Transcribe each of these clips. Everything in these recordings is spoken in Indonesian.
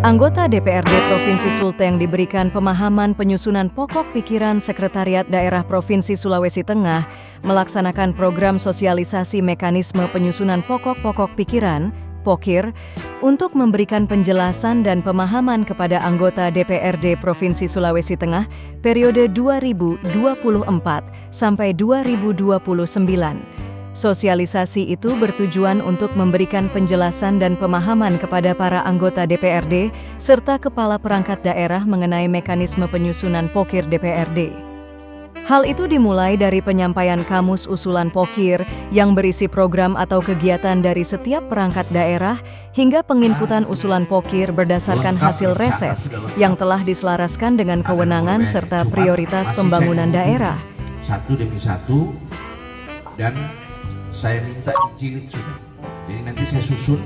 Anggota DPRD Provinsi Sulteng diberikan pemahaman penyusunan pokok pikiran Sekretariat Daerah Provinsi Sulawesi Tengah melaksanakan program sosialisasi mekanisme penyusunan pokok-pokok pikiran (POKIR) untuk memberikan penjelasan dan pemahaman kepada anggota DPRD Provinsi Sulawesi Tengah periode 2024 sampai 2029. Sosialisasi itu bertujuan untuk memberikan penjelasan dan pemahaman kepada para anggota DPRD serta kepala perangkat daerah mengenai mekanisme penyusunan POKIR DPRD. Hal itu dimulai dari penyampaian kamus usulan POKIR yang berisi program atau kegiatan dari setiap perangkat daerah hingga penginputan usulan POKIR berdasarkan hasil reses yang telah diselaraskan dengan kewenangan serta prioritas pembangunan daerah. Satu demi satu, dan saya minta dijilid sudah. Jadi nanti saya susun.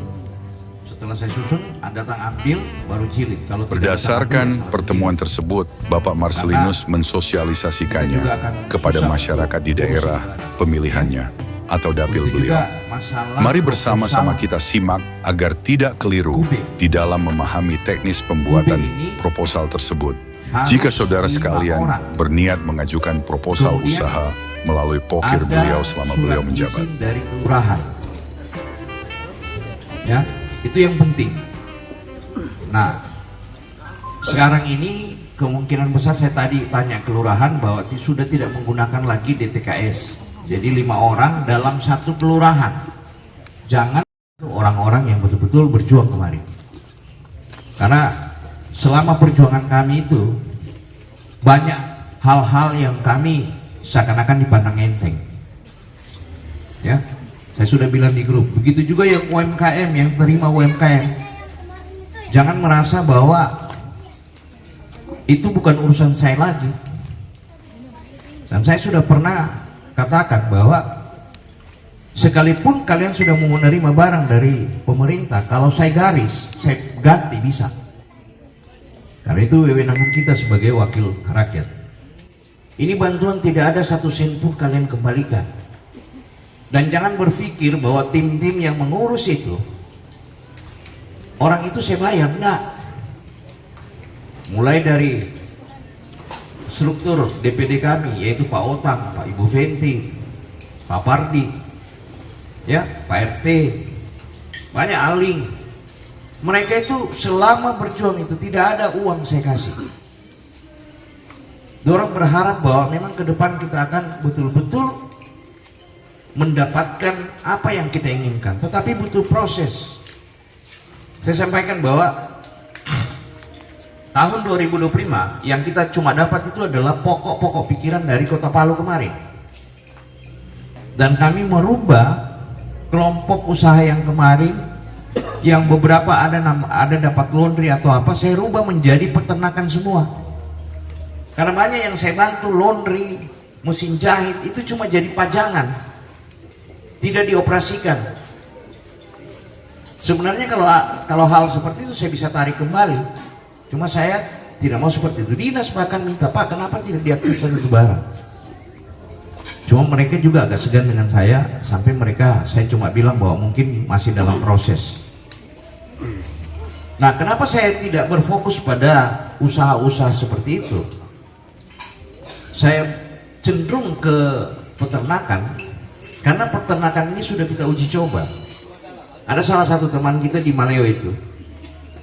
Setelah saya susun, Anda datang ambil, baru jilid. Kalau berdasarkan pertemuan tersebut, Bapak Marcelinus mensosialisasikannya kepada masyarakat di daerah pemilihannya atau dapil beliau. Mari bersama-sama kita simak agar tidak keliru di dalam memahami teknis pembuatan proposal tersebut. Jika saudara sekalian berniat mengajukan proposal usaha melalui POKIR beliau selama beliau menjabat. Dari kelurahan. Ya, itu yang penting. Nah, sekarang ini kemungkinan besar saya tadi tanya kelurahan bahwa sudah tidak menggunakan lagi DTKS. Jadi 5 orang dalam satu kelurahan. Jangan orang-orang yang betul-betul berjuang kemarin. Karena selama perjuangan kami itu banyak hal-hal yang kami seakan-akan dipandang enteng. Ya, saya sudah bilang di grup. Begitu juga yang UMKM, yang terima UMKM, jangan merasa bahwa itu bukan urusan saya lagi. Dan saya sudah pernah katakan bahwa sekalipun kalian sudah mau menerima barang dari pemerintah, kalau saya garis, saya ganti bisa. Karena itu wewenangan kita sebagai wakil rakyat. Ini bantuan tidak ada satu sen pun kalian kembalikan. Dan jangan berpikir bahwa tim-tim yang mengurus itu, orang itu saya bayar, enggak. Mulai dari struktur DPD kami, yaitu Pak Otang, Pak Ibu Fenti, Pak Pardi, ya, Pak RT, banyak Aling. Mereka itu selama berjuang itu tidak ada uang saya kasih. Dorang berharap bahwa memang ke depan kita akan betul-betul mendapatkan apa yang kita inginkan, tetapi butuh proses. Saya sampaikan bahwa tahun 2025 yang kita cuma dapat itu adalah pokok-pokok pikiran dari Kota Palu kemarin. Dan kami merubah kelompok usaha yang kemarin, yang beberapa ada dapat laundry atau apa, saya rubah menjadi peternakan semua. Karena banyak yang saya bantu laundry, mesin jahit itu cuma jadi pajangan, tidak dioperasikan. Sebenarnya kalau hal seperti itu saya bisa tarik kembali, cuma saya tidak mau seperti itu. Dinas bahkan minta, Pak, kenapa tidak diaktifkan itu barang? Cuma mereka juga agak segan dengan saya, sampai saya cuma bilang bahwa mungkin masih dalam proses. Nah, kenapa saya tidak berfokus pada usaha-usaha seperti itu? Saya cenderung ke peternakan karena peternakan ini sudah kita uji coba. Ada salah satu teman kita di Maleo itu,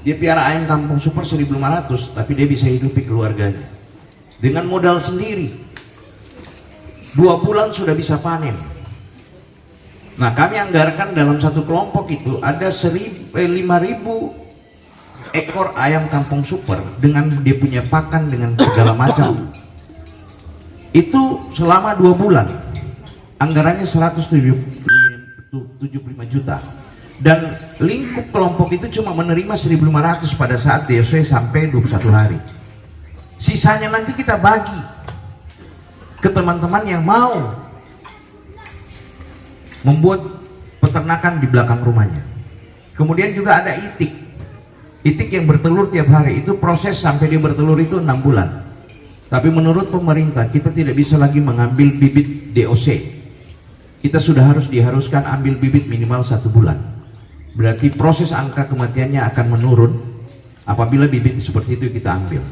dia piara ayam kampung super 1.500, tapi dia bisa hidupi keluarganya dengan modal sendiri. 2 bulan sudah bisa panen. Nah, kami anggarkan dalam satu kelompok itu ada 5.000 ekor ayam kampung super dengan dia punya pakan dengan segala macam. Itu selama 2 bulan anggarannya 175 juta, dan lingkup kelompok itu cuma menerima 1.500 pada saat DSW sampai 21 hari. Sisanya nanti kita bagi ke teman-teman yang mau membuat peternakan di belakang rumahnya. Kemudian juga ada itik yang bertelur tiap hari. Itu proses sampai dia bertelur itu 6 bulan. Tapi menurut pemerintah kita tidak bisa lagi mengambil bibit DOC. Kita sudah diharuskan ambil bibit minimal 1 bulan. Berarti proses angka kematiannya akan menurun Apabila bibit seperti itu kita ambil.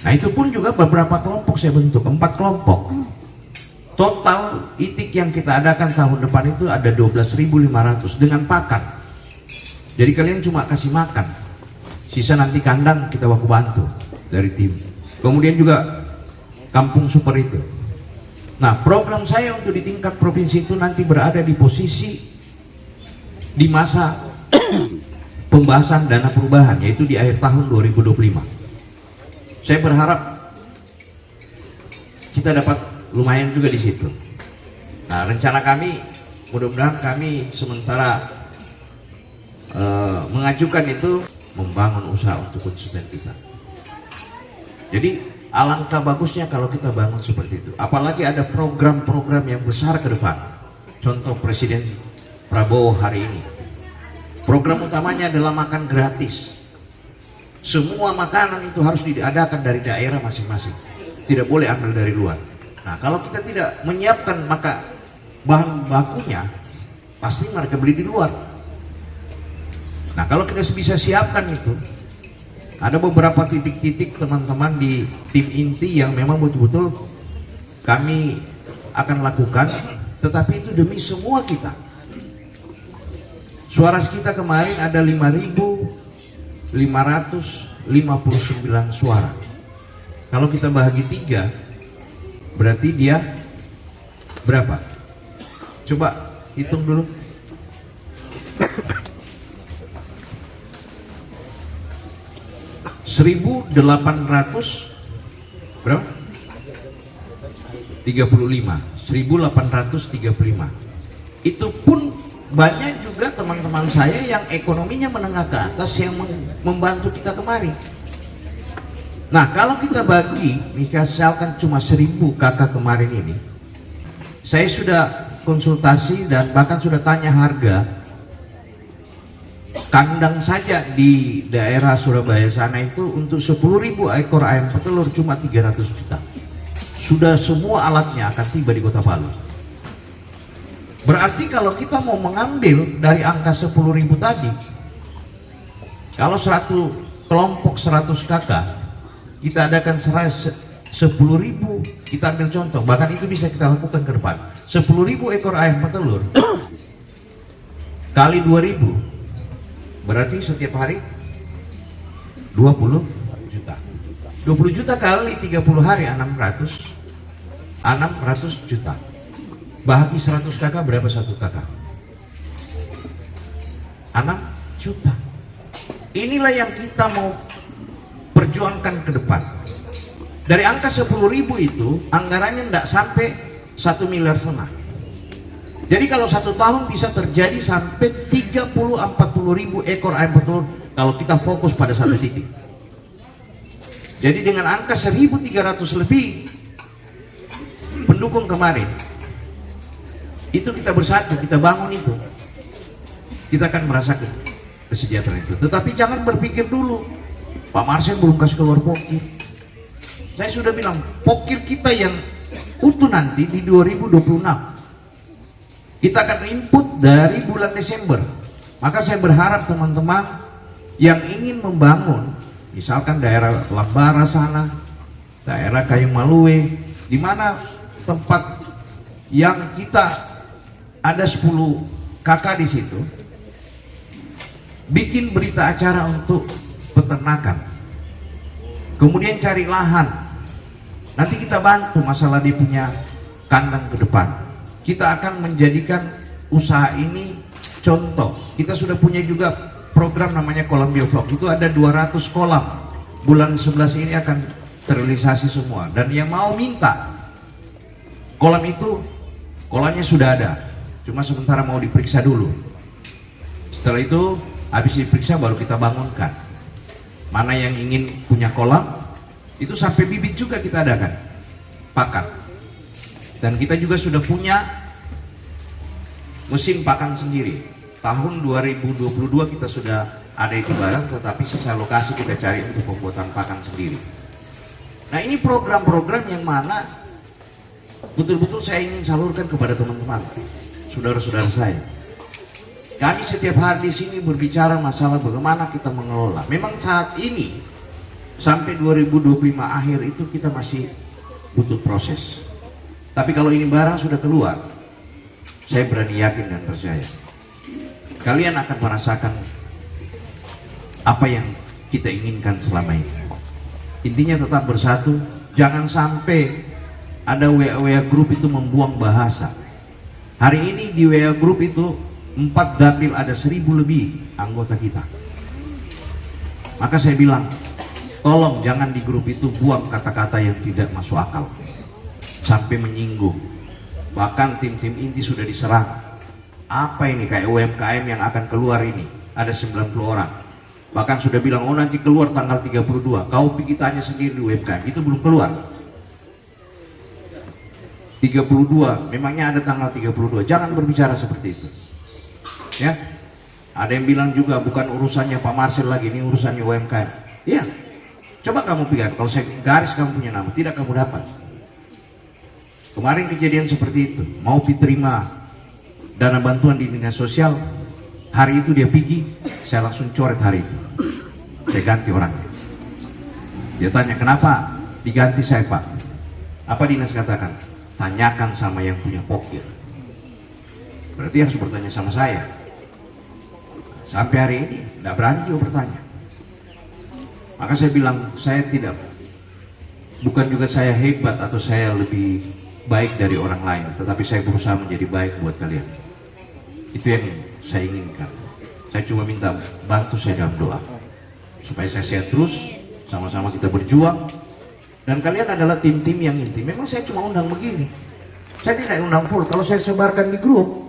Nah itu pun juga beberapa kelompok saya bentuk, 4 kelompok. Total itik yang kita adakan tahun depan itu ada 12.500 dengan pakan. Jadi kalian cuma kasih makan, sisa nanti kandang kita baku bantu dari tim. Kemudian juga kampung super itu. Nah program saya untuk di tingkat provinsi itu nanti berada di posisi di masa pembahasan dana perubahan, yaitu di akhir tahun 2025. Saya berharap kita dapat lumayan juga di situ. Nah rencana kami, mudah-mudahan kami sementara mengajukan itu membangun usaha untuk konsumen kita. Jadi alangkah bagusnya kalau kita bangun seperti itu. Apalagi ada program-program yang besar ke depan. Contoh Presiden Prabowo hari ini. Program utamanya adalah makan gratis. Semua makanan itu harus diadakan dari daerah masing-masing. Tidak boleh ambil dari luar. Nah kalau kita tidak menyiapkan maka bahan bakunya, pasti mereka beli di luar. Nah kalau kita bisa siapkan itu, ada beberapa titik-titik teman-teman di tim inti yang memang betul-betul kami akan lakukan, tetapi itu demi semua kita. Suara kita kemarin ada 5.559 suara. Kalau kita bahagi 3, berarti dia berapa? Coba hitung dulu. $1.800 berapa? 35. 1.835. Itu pun banyak juga teman-teman saya yang ekonominya menengah ke atas yang membantu kita kemarin. Nah kalau kita bagi, misalkan cuma 1.000 kakak kemarin ini, saya sudah konsultasi dan bahkan sudah tanya harga kandang saja di daerah Surabaya sana itu untuk 10.000 ekor ayam petelur cuma 300 juta. Sudah semua alatnya akan tiba di Kota Palu. Berarti kalau kita mau mengambil dari angka 10.000 tadi, kalau 100 kelompok 100 kakak, kita adakan 10.000, kita ambil contoh, bahkan itu bisa kita lakukan ke depan. 10.000 ekor ayam petelur kali 2.000, berarti setiap hari 20 juta. 20 juta kali 30 hari 600 juta. Bahagi 100 kakak, berapa satu kakak? 6 juta. Inilah yang kita mau perjuangkan ke depan. Dari angka 10.000 itu anggarannya tidak sampai 1,5 miliar. Jadi kalau 1 tahun bisa terjadi sampai 30-40 ribu ekor ayam petelur kalau kita fokus pada satu titik. Jadi dengan angka 1.300 lebih pendukung kemarin, itu kita bersatu, kita bangun itu, kita akan merasakan kesejahteraan itu. Tetapi jangan berpikir dulu, Pak Marcel belum kasih keluar pokir. Saya sudah bilang, pokir kita yang utuh nanti di 2026 kita akan input dari bulan Desember. Maka saya berharap teman-teman yang ingin membangun, misalkan daerah Lambara sana, daerah Kayu Malue, di mana tempat yang kita ada 10 kakak di situ, bikin berita acara untuk peternakan, kemudian cari lahan. Nanti kita bantu masalah dia punya kandang ke depan. Kita akan menjadikan usaha ini contoh. Kita sudah punya juga program namanya kolam bioflok. Itu ada 200 kolam. Bulan 11 ini akan terrealisasi semua. Dan yang mau minta kolam itu, kolamnya sudah ada. Cuma sementara mau diperiksa dulu. Setelah itu habis diperiksa baru kita bangunkan. Mana yang ingin punya kolam, itu sampai bibit juga kita adakan, pakan. Dan kita juga sudah punya mesin pakan sendiri. Tahun 2022 kita sudah ada itu barang, tetapi sisa lokasi kita cari untuk pembuatan pakan sendiri. Nah ini program-program yang mana betul-betul saya ingin salurkan kepada teman-teman, saudara-saudara saya. Kami setiap hari di sini berbicara masalah bagaimana kita mengelola. Memang saat ini sampai 2025 akhir itu kita masih butuh proses. Tapi kalau ini barang sudah keluar, saya berani yakin dan percaya kalian akan merasakan apa yang kita inginkan selama ini. Intinya tetap bersatu, jangan sampai ada WA grup itu membuang bahasa. Hari ini di WA grup itu 4 dapil ada 1000 lebih anggota kita. Maka saya bilang, tolong jangan di grup itu buang kata-kata yang tidak masuk akal sampai menyinggung. Bahkan tim-tim inti sudah diserang. Apa ini kayak UMKM yang akan keluar ini? Ada 90 orang. Bahkan sudah bilang, oh nanti keluar tanggal 32. Kau pergi tanya sendiri di UMKM, itu belum keluar. 32, memangnya ada tanggal 32. Jangan berbicara seperti itu. Ya, ada yang bilang juga bukan urusannya Pak Marcel lagi, ini urusannya UMKM. Iya, coba kamu pikir, kalau saya garis kamu punya nama, tidak kamu dapat. Kemarin kejadian seperti itu, mau diterima dana bantuan di dinas sosial, hari itu dia pergi, saya langsung coret hari itu, saya ganti orangnya. Dia tanya, kenapa diganti saya Pak? Apa dinas katakan? Tanyakan sama yang punya pokir. Berarti harus bertanya sama saya. Sampai hari ini tidak berani juga bertanya. Maka saya bilang, saya tidak, bukan juga saya hebat atau saya lebih baik dari orang lain, tetapi saya berusaha menjadi baik buat kalian. Itu yang saya inginkan. Saya cuma minta bantu saya dalam doa supaya saya sehat terus, sama-sama kita berjuang. Dan kalian adalah tim-tim yang inti. Memang saya cuma undang begini, saya tidak undang full. Kalau saya sebarkan di grup,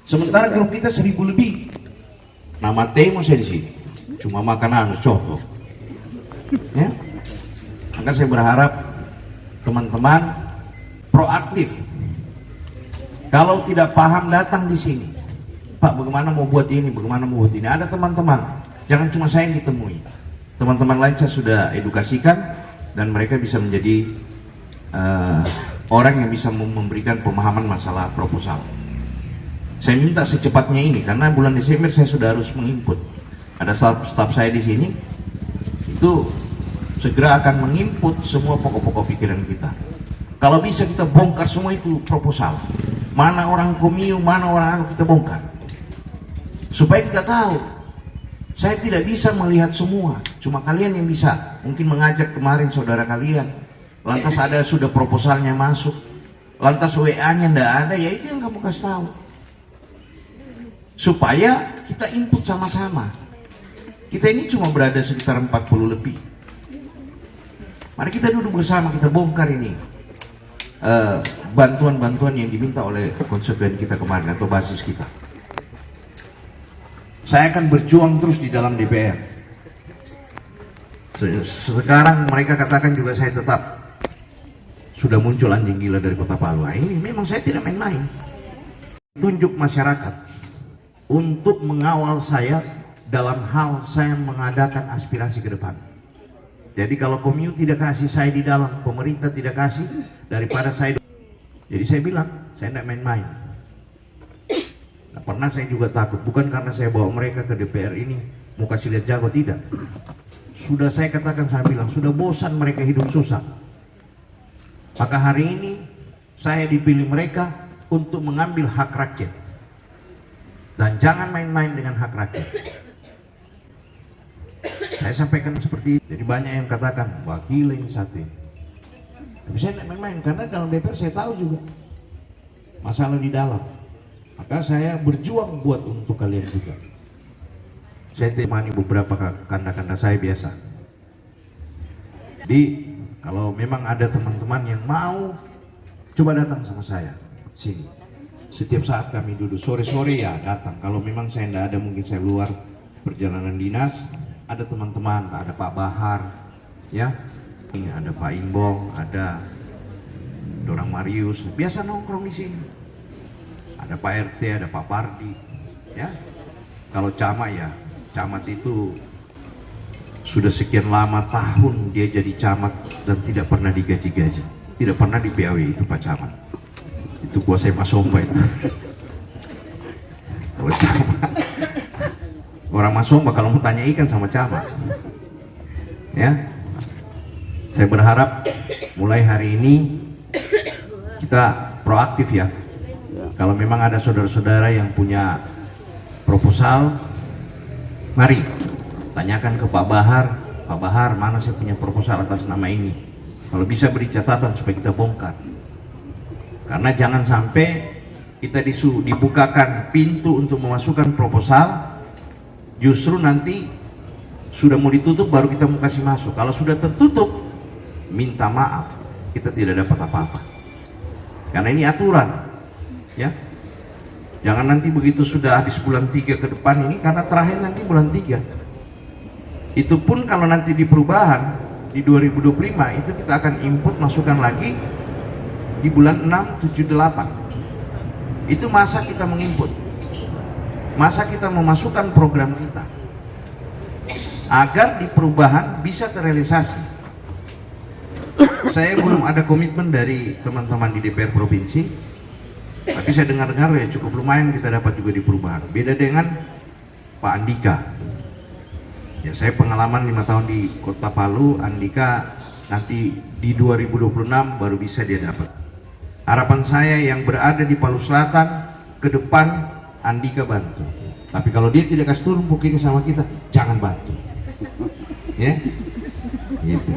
sementara grup kita 1000 lebih, nama temo saya di sini cuma makanan coto. Ya, maka saya berharap teman-teman proaktif. Kalau tidak paham datang di sini, Pak, bagaimana mau buat ini, bagaimana mau buat ini. Ada teman-teman, jangan cuma saya yang ditemui. Teman-teman lain saya sudah edukasikan dan mereka bisa menjadi orang yang bisa memberikan pemahaman masalah proposal. Saya minta secepatnya ini karena bulan Desember saya sudah harus menginput. Ada staf saya di sini, itu segera akan menginput semua pokok-pokok pikiran kita. Kalau bisa kita bongkar semua itu proposal. Mana orang Komio, mana orang kita bongkar. Supaya kita tahu, saya tidak bisa melihat semua, cuma kalian yang bisa. Mungkin mengajak kemarin saudara kalian, lantas ada sudah proposalnya masuk, lantas WA-nya tidak ada, ya itu yang kamu kasih tahu. Supaya kita input sama-sama. Kita ini cuma berada sekitar 40 lebih. Mari kita duduk bersama, kita bongkar ini bantuan-bantuan yang diminta oleh konstituen kita kemarin atau basis kita. Saya akan berjuang terus di dalam DPR. Sekarang mereka katakan juga saya tetap sudah muncul anjing gila dari Kota Palu. Ini memang saya tidak main-main. Tunjuk masyarakat untuk mengawal saya dalam hal saya mengadakan aspirasi ke depan. Jadi kalau Komio tidak kasih saya di dalam, pemerintah tidak kasih, daripada saya. Jadi saya bilang, saya tidak main-main. Nah, pernah saya juga takut, bukan karena saya bawa mereka ke DPR ini mau kasih lihat jago, tidak. Sudah saya katakan, saya bilang, sudah bosan mereka hidup susah. Maka hari ini saya dipilih mereka untuk mengambil hak rakyat. Dan jangan main-main dengan hak rakyat. Saya sampaikan seperti itu. Jadi banyak yang katakan, wah gila ini satu ini. Tapi saya tidak main-main, karena dalam DPR saya tahu juga masalah di dalam. Maka saya berjuang buat untuk kalian juga. Saya temani beberapa kanda-kanda saya biasa. Jadi kalau memang ada teman-teman yang mau, coba datang sama saya sini. Setiap saat kami duduk, sore-sore ya datang. Kalau memang saya tidak ada, mungkin saya luar perjalanan dinas, ada teman-teman, ada Pak Bahar, ya, ada Pak Imbong, ada Dorang Marius, biasa nongkrong di sini. Ada Pak RT, ada Pak Pardi, ya. Kalau camat ya, camat itu sudah sekian lama tahun dia jadi camat dan tidak pernah digaji-gaji, tidak pernah di PAW itu Pak Camat. Itu kuasai Mas Somba itu. Kalau camat, orang masuk bakal mau tanya ikan sama camat. Ya, saya berharap mulai hari ini kita proaktif ya. Kalau memang ada saudara-saudara yang punya proposal, mari tanyakan ke Pak Bahar. Pak Bahar, mana saya punya proposal atas nama ini? Kalau bisa beri catatan supaya kita bongkar. Karena jangan sampai kita dibukakan pintu untuk memasukkan proposal, justru nanti sudah mau ditutup baru kita mau kasih masuk. Kalau sudah tertutup, minta maaf, kita tidak dapat apa-apa. Karena ini aturan, ya. Jangan nanti begitu sudah habis bulan 3 ke depan ini, karena terakhir nanti bulan 3. Itu pun kalau nanti di perubahan di 2025 itu kita akan input masukan lagi di bulan 6, 7, 8. Itu masa kita menginput, masa kita memasukkan program kita agar di perubahan bisa terrealisasi. Saya belum ada komitmen dari teman-teman di DPR Provinsi, tapi saya dengar-dengar ya cukup lumayan kita dapat juga di perubahan. Beda dengan Pak Andika. Ya, saya pengalaman 5 tahun di Kota Palu. Andika nanti di 2026 baru bisa dia dapat. Harapan saya yang berada di Palu Selatan ke depan Andika bantu. Tapi kalau dia tidak kasih turun pokoknya sama kita, jangan bantu. Ya, gitu.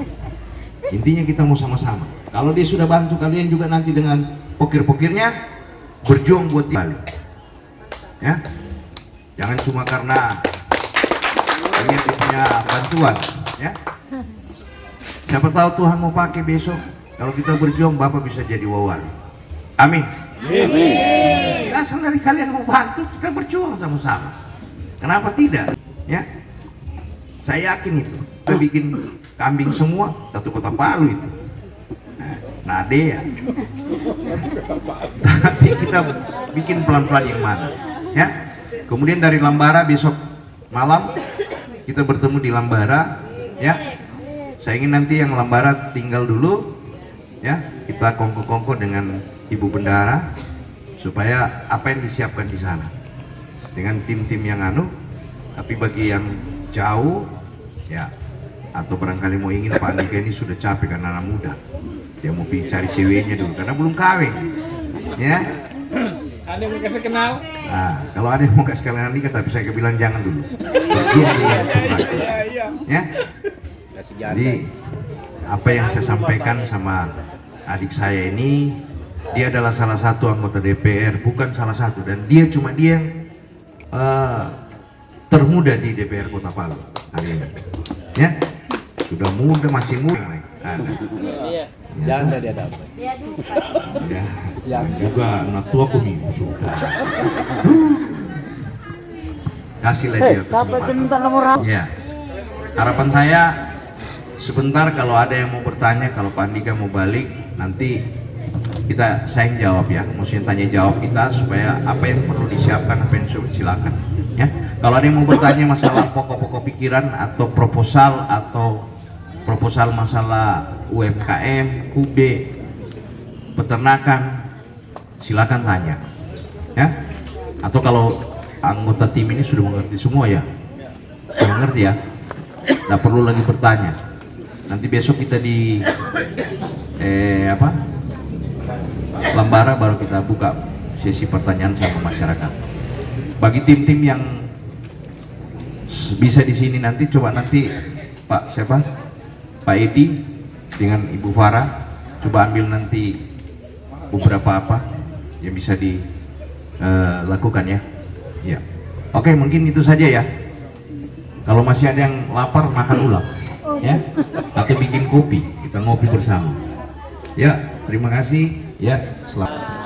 Intinya kita mau sama-sama. Kalau dia sudah bantu, kalian juga nanti dengan pokir-pokirnya berjuang buat balik. Ya, jangan cuma karena ingin punya bantuan. Ya, siapa tahu Tuhan mau pakai besok. Kalau kita berjuang, Bapak bisa jadi wawali. Amin. Amin. Asal dari kalian mau bantu, kita berjuang sama-sama. Kenapa tidak? Ya, saya yakin itu. Kita bikin kambing semua, satu Kota Palu itu. Nah, ya. Tapi kita bikin pelan-pelan yang mana? Ya. Kemudian dari Lambara besok malam kita bertemu di Lambara. Ya. Saya ingin nanti yang Lambara tinggal dulu. Ya. Kita kongko-kongko dengan Ibu Bendara supaya apa yang disiapkan di sana dengan tim-tim yang tapi bagi yang jauh ya, atau barangkali mau ingin Pak Andika ini sudah capek karena anak muda, dia mau cari ceweknya dulu karena belum kawin, ya. Ada yang mau kasih kenal? Nah, kalau ada yang mau kasih kenal Andika, tapi saya bilang jangan dulu, berjuang dulu, ya. Jadi apa yang saya sampaikan sama adik saya ini, dia adalah salah satu anggota DPR, bukan salah satu, dan dia cuma dia yang termuda di DPR Kota Palu hari ini. Ya, sudah muda, masih muda. Jangan dia dapat. Ya, juga anak tua kumi sudah. Kasihlah dia kesempatan. Ya, harapan saya sebentar kalau ada yang mau bertanya, kalau Pak Andika mau balik nanti saya yang jawab ya, maksudnya tanya jawab kita supaya apa yang perlu disiapkan apa yang silakan ya. Kalau ada yang mau bertanya masalah pokok-pokok pikiran atau proposal masalah UMKM, QB, peternakan, silakan tanya ya. Atau kalau anggota tim ini sudah mengerti semua ya, sudah mengerti ya, nggak perlu lagi bertanya. Nanti besok kita di Lambara baru kita buka sesi pertanyaan sama masyarakat. Bagi tim-tim yang bisa di sini nanti, coba nanti Pak Edi dengan Ibu Farah coba ambil nanti beberapa apa yang bisa dilakukan ya. Ya. Oke, mungkin itu saja ya. Kalau masih ada yang lapar makan ulang ya, atau bikin kopi, kita ngopi bersama. Ya, terima kasih. Ya, selamat.